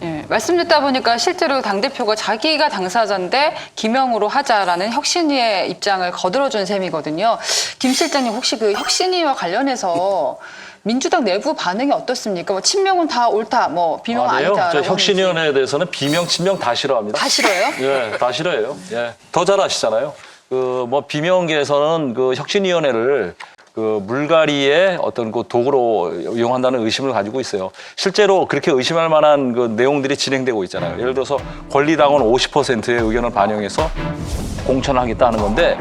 예, 말씀 듣다 보니까 실제로 당대표가 자기가 당사자인데 기명으로 하자라는 혁신위의 입장을 거들어준 셈이거든요. 김 실장님 혹시 그 혁신위와 관련해서 민주당 내부 반응이 어떻습니까? 뭐 친명은 다 옳다, 뭐 비명은 아니다. 저 혁신위원회에 대해서는 비명, 친명 다 싫어합니다. 다 싫어요? 예, 다 싫어해요. 예, 더 잘 아시잖아요. 그 뭐 비명계에서는 그 혁신위원회를 그 물갈이의 어떤 그 도구로 이용한다는 의심을 가지고 있어요. 실제로 그렇게 의심할 만한 그 내용들이 진행되고 있잖아요. 예를 들어서 권리당원 50%의 의견을 반영해서 공천하겠다는 건데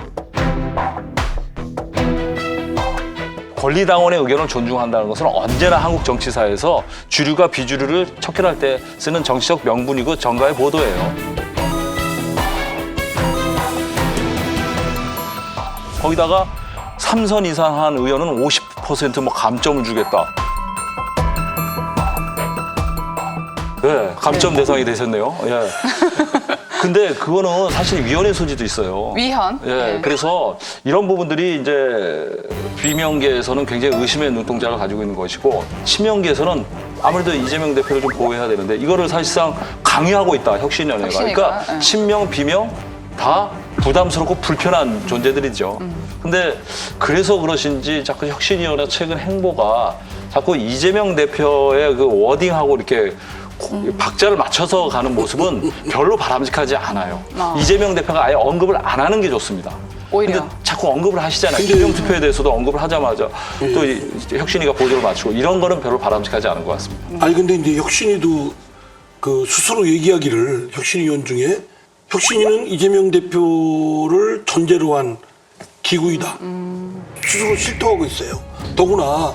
권리당원의 의견을 존중한다는 것은 언제나 한국 정치사에서 주류가 비주류를 척결할 때 쓰는 정치적 명분이고 정가의 보도예요. 거기다가 3선 이상 한 의원은 50% 감점을 주겠다. 네, 감점 대상이 되셨네요. 예. 근데 그거는 사실 위헌의 소지도 있어요. 위헌? 예, 네. 그래서 이런 부분들이 이제 비명계에서는 굉장히 의심의 눈동자를 가지고 있는 것이고 친명계에서는 아무래도 이재명 대표를 좀 보호해야 되는데 이거를 사실상 강요하고 있다, 혁신위원회가. 그러니까 네. 친명, 비명 다 부담스럽고 불편한 존재들이죠. 근데 그래서 그러신지 자꾸 혁신위원회 최근 행보가 자꾸 이재명 대표의 그 워딩하고 이렇게 박자를 맞춰서 가는 모습은 별로 바람직하지 않아요. 이재명 대표가 아예 언급을 안 하는 게 좋습니다. 오히려. 근데 자꾸 언급을 하시잖아요. 기명 투표에 대해서도 언급을 하자마자 또 혁신위가 보조를 맞추고 이런 거는 별로 바람직하지 않은 것 같습니다. 아니 근데 이제 혁신위도 그 스스로 얘기하기를 혁신위원 중에 혁신위는 이재명 대표를 전제로 한 기구이다. 스스로 실토하고 있어요. 더구나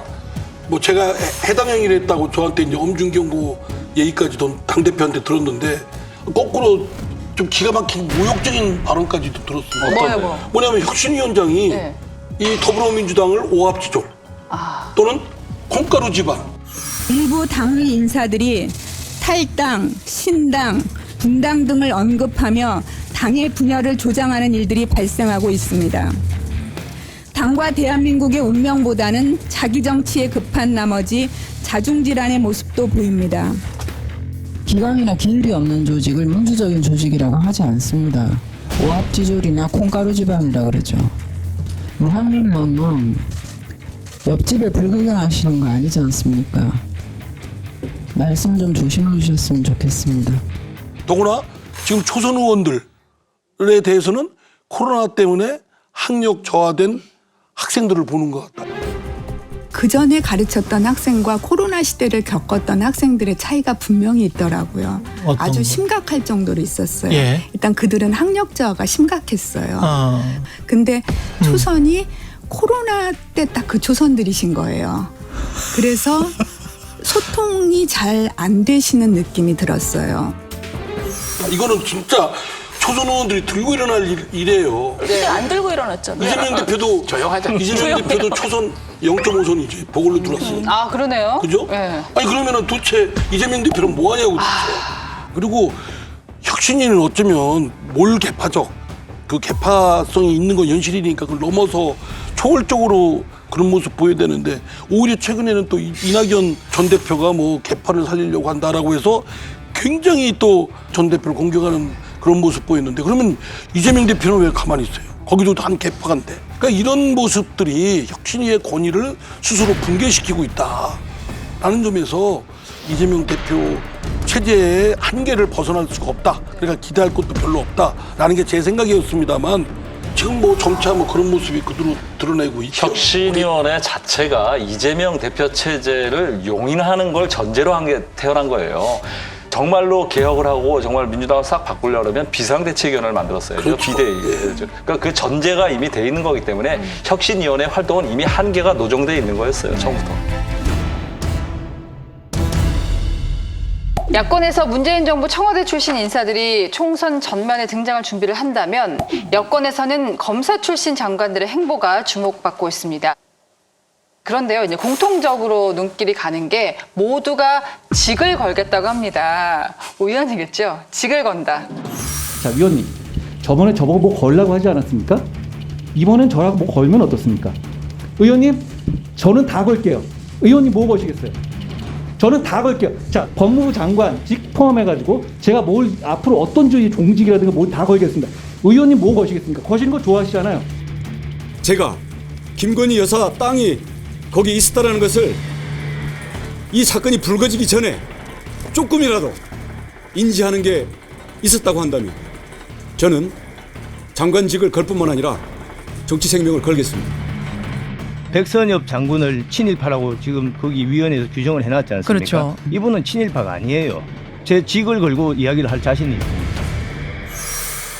뭐 제가 해당 행위를 했다고 저한테 이제 엄중경고 얘기까지도 당대표한테 들었는데 거꾸로 좀 기가 막힌 모욕적인 발언까지도 들었습니다. 뭐냐면 혁신위원장이 네. 이 더불어민주당을 오합지졸 또는 콩가루 집안 일부 당의 인사들이 탈당, 신당, 분당 등을 언급하며 당의 분열을 조장하는 일들이 발생하고 있습니다. 당과 대한민국의 운명보다는 자기 정치에 급한 나머지 자중질환의 모습도 보입니다. 기강이나 길이 없는 조직을 민주적인 조직이라고 하지 않습니다. 오합지졸이나 콩가루 지방이라고 그러죠. 무한민론은 옆집에 불구경하시는 거 아니지 않습니까? 말씀 좀 조심해 주셨으면 좋겠습니다. 더구나 지금 초선 의원들에 대해서는 코로나 때문에 학력 저하된 학생들을 보는 것 같다. 그 전에 가르쳤던 학생과 코로나 시대를 겪었던 학생들의 차이가 분명히 있더라고요. 아주 심각할 정도로 있었어요. 예. 일단 그들은 학력 저하가 심각했어요. 어. 근데 초선이 코로나 때 딱 그 초선들이신 거예요. 그래서 소통이 잘 안 되시는 느낌이 들었어요. 이거는 진짜 초선 의원들이 들고 일어날 일이에요. 네, 안 들고 일어났잖아요. 이재명 대표도 조용하자. 이재명 대표도 초선 0.5선이지 보궐로 들어왔어요. 아, 그러네요. 그죠? 네. 아니 그러면은 도대체 이재명 대표는 뭐 하냐고 도대체. 그리고 혁신위는 어쩌면 몰 개파적 그 개파성이 있는 건 현실이니까 그걸 넘어서 초월적으로 그런 모습 보여야 되는데 오히려 최근에는 또 이낙연 전 대표가 뭐 개파를 살리려고 한다라고 해서 굉장히 또 전 대표를 공격하는 그런 모습 보였는데 그러면 이재명 대표는 왜 가만히 있어요? 거기도 한 개파간데. 그러니까 이런 모습들이 혁신위의 권위를 스스로 붕괴시키고 있다라는 점에서 이재명 대표 체제의 한계를 벗어날 수가 없다. 그러니까 기대할 것도 별로 없다라는 게 제 생각이었습니다만 지금 뭐 점차 뭐 그런 모습이 그대로 드러내고 있죠. 혁신위원회 자체가 이재명 대표 체제를 용인하는 걸 전제로 한 게 태어난 거예요. 정말로 개혁을 하고 정말 민주당을 싹 바꾸려면 비상대책위원회를 만들었어요. 그렇죠. 비대위. 그러니까 그 전제가 이미 돼 있는 거기 때문에 혁신위원회 활동은 이미 한계가 노정돼 있는 거였어요. 처음부터. 야권에서 문재인 정부 청와대 출신 인사들이 총선 전면에 등장할 준비를 한다면 여권에서는 검사 출신 장관들의 행보가 주목받고 있습니다. 그런데요, 이제 공통적으로 눈길이 가는 게 모두가 직을 걸겠다고 합니다. 우연이겠죠? 직을 건다. 자, 위원님, 저번에 저보고 뭐 걸라고 하지 않았습니까? 이번엔 저랑 뭐 걸면 어떻습니까? 의원님, 저는 다 걸게요. 의원님 뭐 거시겠어요? 저는 다 걸게요. 자, 법무부 장관직 포함해가지고 제가 뭘 앞으로 어떤 주의 종직이라든가 뭘 다 걸겠습니다. 의원님 뭐 거시겠습니까? 거시는 거 좋아하시잖아요. 제가 김건희 여사 땅이 거기 있었다라는 것을 이 사건이 불거지기 전에 조금이라도 인지하는 게 있었다고 한다면 저는 장관직을 걸 뿐만 아니라 정치 생명을 걸겠습니다. 백선엽 장군을 친일파라고 지금 거기 위원회에서 규정을 해놨지 않습니까? 그렇죠. 이분은 친일파가 아니에요. 제 직을 걸고 이야기를 할 자신이 있습니다.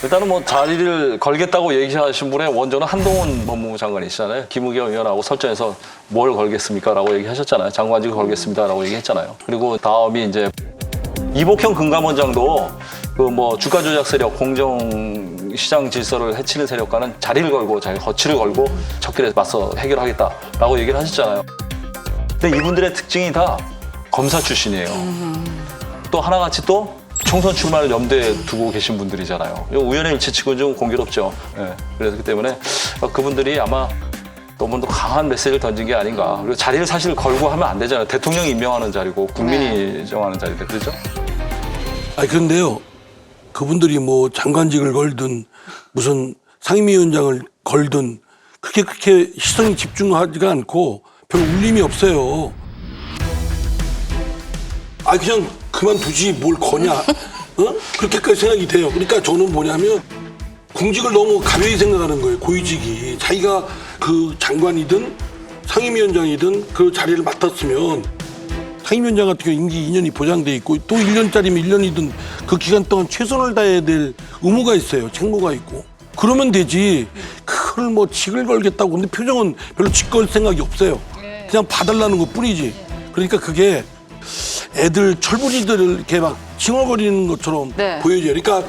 일단은 뭐 자리를 걸겠다고 얘기하신 분의 원조는 한동훈 법무부 장관이시잖아요. 김우겸 의원하고 설전에서 뭘 걸겠습니까? 라고 얘기하셨잖아요. 장관직을 걸겠습니다. 라고 얘기했잖아요. 그리고 다음이 이제 이복형 금감원장도 그 뭐 주가 조작 세력, 공정 시장 질서를 해치는 세력과는 자리를 걸고 자기 거취를 걸고 적길에 맞서 해결하겠다라고 얘기를 하셨잖아요. 근데 이분들의 특징이 다 검사 출신이에요. 또 하나같이 또 총선 출마를 염두에 두고 계신 분들이잖아요. 우연의 일치치고는 좀 공교롭죠. 예. 그렇기 때문에 그분들이 아마 너무 더 강한 메시지를 던진 게 아닌가. 그리고 자리를 사실 걸고 하면 안 되잖아요. 대통령이 임명하는 자리고 국민이 정하는 자리인데 그렇죠? 아니 그런데요. 그분들이 뭐 장관직을 걸든 무슨 상임위원장을 걸든 그렇게 시선이 집중하지가 않고 별 울림이 없어요. 아 그냥 그만두지 뭘 거냐. 어? 그렇게까지 생각이 돼요. 그러니까 저는 뭐냐면 공직을 너무 가벼이 생각하는 거예요. 고위직이. 자기가 그 장관이든 상임위원장이든 그 자리를 맡았으면 상임위원장 같은 경우 임기 2년이 보장돼 있고 또 1년짜리면 1년이든 그 기간 동안 최선을 다해야 될 의무가 있어요. 책무가 있고. 그러면 되지. 그걸 뭐 직을 걸겠다고. 근데 표정은 별로 직 걸 생각이 없어요. 그냥 봐달라는 것 뿐이지. 그러니까 그게 애들 철부지들을 이렇게 막 칭얼거리는 것처럼 네. 보여져요. 그러니까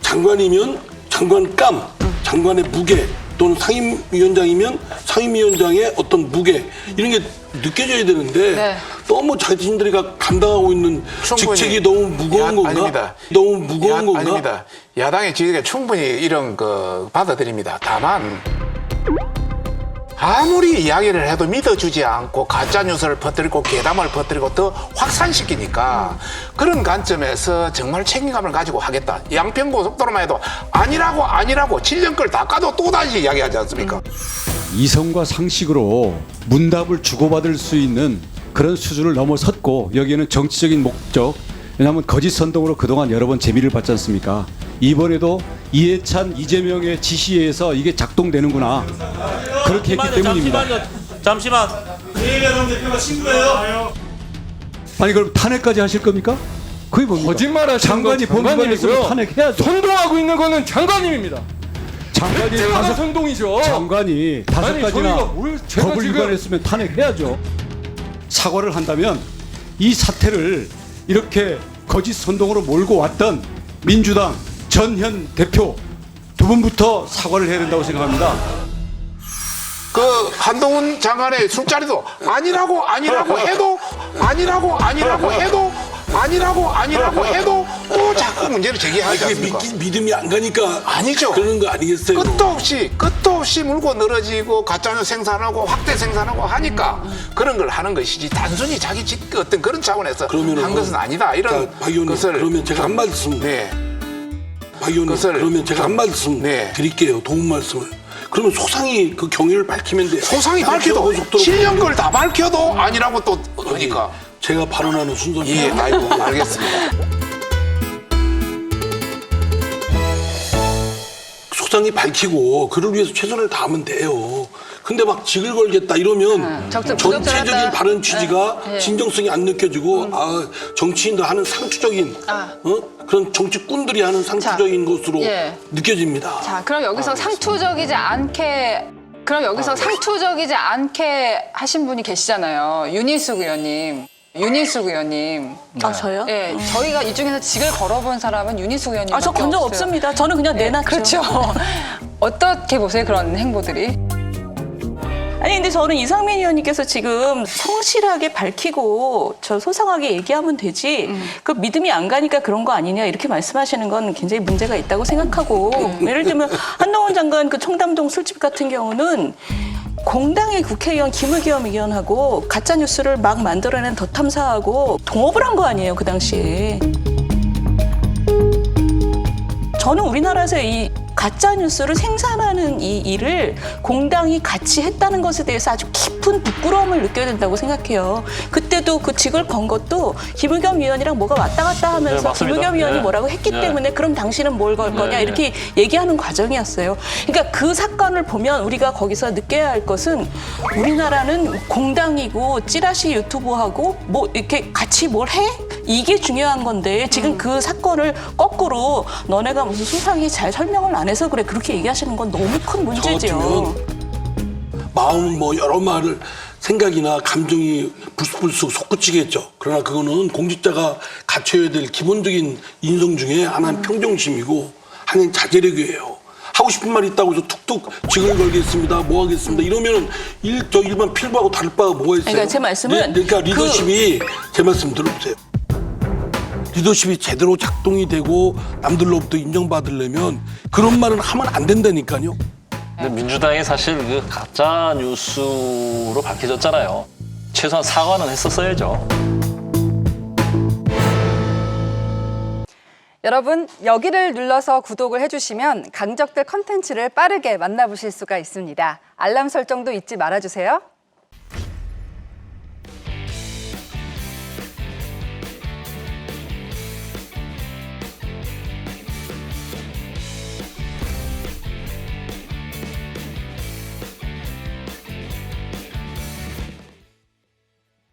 장관이면 장관감, 장관의 무게 또는 상임위원장이면 상임위원장의 어떤 무게 이런 게 느껴져야 되는데 네. 너무 자신들이 감당하고 있는 직책이 너무 무거운 건가? 아닙니다. 너무 무거운 건가? 아닙니다. 야당의 지지가 충분히 이런 거 받아들입니다. 다만 아무리 이야기를 해도 믿어주지 않고 가짜뉴스를 퍼뜨리고 괴담을 퍼뜨리고 더 확산시키니까 그런 관점에서 정말 책임감을 가지고 하겠다. 양평고속도로만 해도 아니라고 7년 걸 다 까도 또다시 이야기하지 않습니까? 이성과 상식으로 문답을 주고받을 수 있는 그런 수준을 넘어섰고 여기에는 정치적인 목적, 왜냐하면 거짓 선동으로 그동안 여러 번 재미를 봤지 않습니까? 이번에도 이해찬, 이재명의 지시에 의해서 이게 작동되는구나. 그렇게 했기 때문입니다. 잠시만. 아니 그럼 탄핵까지 하실 겁니까? 그게 뭡니까? 거짓말하시는 장관이 법무관을 했으면 탄핵해야죠. 선동하고 있는 거는 장관님입니다. 장관이 다섯 선동이죠. 장관이 다섯 아니, 가지나 저희가 뭘- 제가 법을 지금- 위반했으면 탄핵해야죠. 사과를 한다면 이 사태를 이렇게 거짓 선동으로 몰고 왔던 민주당 전현 대표 두 분부터 사과를 해야 된다고 생각합니다. 그 한동훈 장관의 술자리도 아니라고 해도 또 자꾸 문제를 제기하지 그게 않습니까? 믿음이 안 가니까 아니죠. 그러는 거 아니겠어요? 끝도 없이 물고 늘어지고 가짜뉴스 생산하고 확대 생산하고 하니까 그런 걸 하는 것이지 단순히 자기 어떤 그런 차원에서 그러면은 한 것은 아니다. 이런 박 의원님, 것을 그러면 제가 한 말씀 네. 박 의원님 그것을 그러면 제가 한 말씀 네. 드릴게요. 도움 말씀을. 그러면 소상히 그 경위를 밝히면 돼요. 소상히 밝혀도 7년 걸 다 밝혀도 아니라고 또 그러니까 제가 발언하는 순서입니다. 예, 아이고 알겠습니다. 소상히 밝히고 그를 위해서 최선을 다하면 돼요. 근데 막 직을 걸겠다 이러면 전체적인 부적절하다. 발언 취지가 네. 진정성이 안 느껴지고 정치인들 하는 상투적인 그런 정치꾼들이 하는 상투적인 것으로 예. 느껴집니다. 자, 그럼 여기서 상투적이지 않게 하신 분이 계시잖아요. 윤희숙 의원님. 아, 저요? 예, 저희가 이 중에서 직을 걸어본 사람은 윤희숙 의원님. 아, 저 건 적 없습니다. 저는 그냥 내놨죠. 그렇죠. 어떻게 보세요, 그런 행보들이? 아니 근데 저는 이상민 의원님께서 지금 성실하게 밝히고 저 소상하게 얘기하면 되지 그 믿음이 안 가니까 그런 거 아니냐 이렇게 말씀하시는 건 굉장히 문제가 있다고 생각하고 예를 들면 한동훈 장관 그 청담동 술집 같은 경우는 공당의 국회의원 김의겸 의원하고 가짜 뉴스를 막 만들어낸 더 탐사하고 동업을 한 거 아니에요, 그 당시에. 저는 우리나라에서 이 가짜 뉴스를 생산하는 이 일을 공당이 같이 했다는 것에 대해서 아주 깊은 부끄러움을 느껴야 된다고 생각해요. 그때도 그 직을 건 것도 김의겸 의원이랑 뭐가 왔다 갔다 하면서 네, 맞습니다. 김의겸 의원이 네. 뭐라고 했기 네. 때문에 그럼 당신은 뭘 걸 거냐 네, 이렇게 얘기하는 과정이었어요. 그러니까 그 사건을 보면 우리가 거기서 느껴야 할 것은 우리나라는 공당이고 찌라시 유튜브하고 뭐 이렇게 같이 뭘 해? 이게 중요한 건데 지금 그 사건을 거꾸로 너네가 무슨 수상이 잘 설명을 안 해서 그래 그렇게 얘기하시는 건 너무 큰 문제지요. 같으면 마음 뭐 여러 말을 생각이나 감정이 불쑥불쑥 솟구치겠죠. 그러나 그거는 공직자가 갖춰야 될 기본적인 인성 중에 하나는 평정심이고 하나는 자제력이에요. 하고 싶은 말이 있다고 해서 툭툭 직을 걸겠습니다. 뭐 하겠습니다. 이러면은 일반 필부하고 다를 바가 뭐가 있어요? 그러니까 제 말씀은 그러니까 리더십이 제 말씀 들어보세요. 리더십이 제대로 작동이 되고 남들로부터 인정받으려면 그런 말은 하면 안 된다니까요. 근데 민주당이 사실 그 가짜 뉴스로 밝혀졌잖아요. 최소한 사과는 했었어야죠. 여러분, 여기를 눌러서 구독을 해주시면 강적들 컨텐츠를 빠르게 만나보실 수가 있습니다. 알람 설정도 잊지 말아주세요.